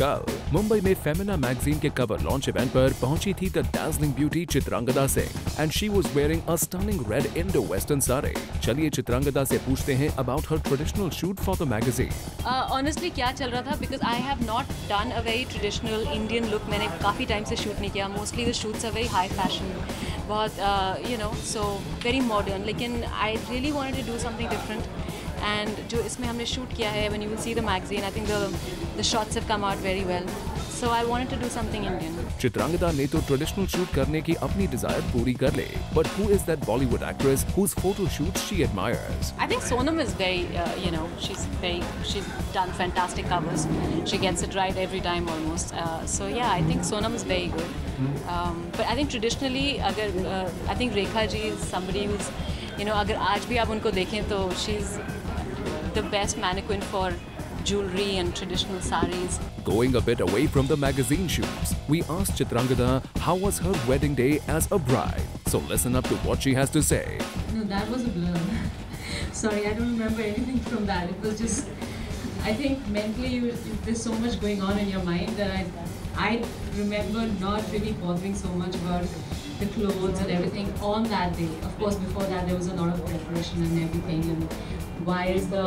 कल मुंबई में Femina magazine के कवर लॉन्च इवेंट पर पहुंची थी the dazzling beauty Chitrangada Singh and she was wearing a stunning red Indo western sari. चलिए चित्रांगदा से पूछते हैं about her traditional shoot for the magazine. Honestly क्या चल रहा था, because I have not done a very traditional Indian look. मैंने काफ़ी टाइम से शूट नहीं किया। Mostly the shoots are very high fashion, बहुत you know, so very modern. लेकिन I really wanted to do something different. And जो इसमें हमने शूट किया है, when you will see the magazine, I think the shots have come out very well, so I wanted to do something Indian. Chitrangada ने तो traditional shoot करने की अपनी डिजायर पूरी कर ले, but who is that Bollywood actress whose photo shoots she admires? I think Sonam is very, you know, she's done fantastic covers. She gets it right every time almost. So yeah, I think Sonam is very good. But I think traditionally, I think Rekha ji is somebody who's, you know, अगर आज भी आप उनको देखें तो she's the best mannequin for jewelry and traditional saris. Going a bit away from the magazine shoots, we asked Chitrangada how was her wedding day as a bride. So listen up to what she has to say. No, that was a blur. Sorry, I don't remember anything from that. It was just, I think mentally there's so much going on in your mind that I remember not really bothering so much about the clothes and everything on that day. Of course, before that there was a lot of preparation and everything, and why is the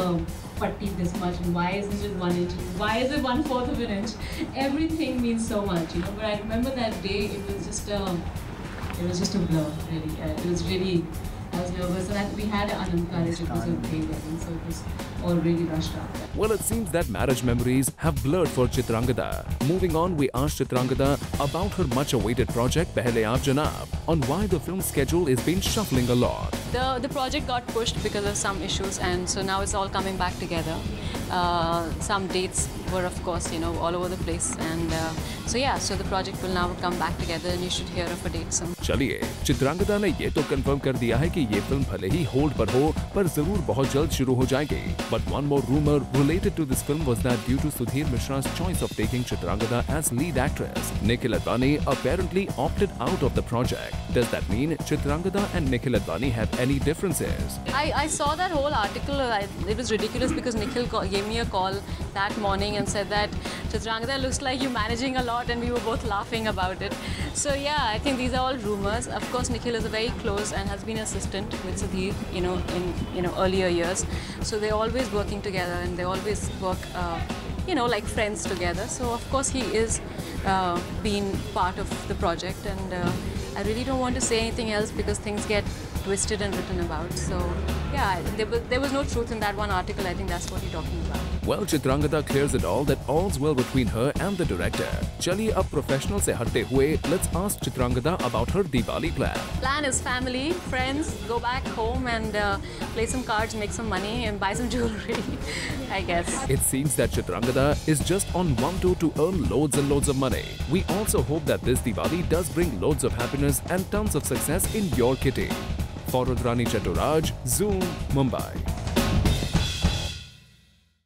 patti this much, and why isn't it 1 inch, why is it 1/4 of an inch? Everything means so much, you know. But I remember that day, it was just a blur, really. It was really, I was nervous, and we had an encourage. It was a big wedding, so it was all really rushed up. Well, it seems that marriage memories have blurred for Chitrangada. Moving on, we asked Chitrangada about her much-awaited project Pehle Aap Janab, on why the film schedule is been shuffling a lot. The project got pushed because of some issues, and so now it's all coming back together. Some dates were, of course, you know, all over the place, and so yeah, so the project will now come back together, and you should hear of a date soon. चलिए, चित्रांगदा ने ये तो confirm कर दिया है कि ये film भले ही होल्ड पर हो, पर जरूर बहुत जल्द शुरू हो जाएगी। But one more rumor related to this film was that due to Sudhir Mishra's choice of taking Chitrangada as lead actress, Nikhil Advani apparently opted out of the project. Does that mean Chitrangada and Nikhil Advani have any differences? I saw that whole article. It was ridiculous because Nikhil gave me a call that morning and said that Chitrangada looks like you're managing a lot, and we were both laughing about it. So yeah, I think these are all rumors. Of course, Nikhil is very close and has been assistant with Sudhir, you know, in earlier years. So they're always working together, and they always work, you know, like friends together. So of course he is been part of the project, and I really don't want to say anything else because things get twisted and written about. So yeah, there was no truth in that one article. I think that's what you're talking about. Well, Chitrangada clears it all that all's well between her and the director. चलिए अब professional से हटते हुए let's ask Chitrangada about her Diwali plan. Plan is family, friends, go back home and play some cards, make some money, and buy some jewelry, I guess. It seems that Chitrangada is just on one tour to earn loads and loads of money. We also hope that this Diwali does bring loads of happiness and tons of success in your kitty. For Rudrani Chaturaj, Zoom, Mumbai.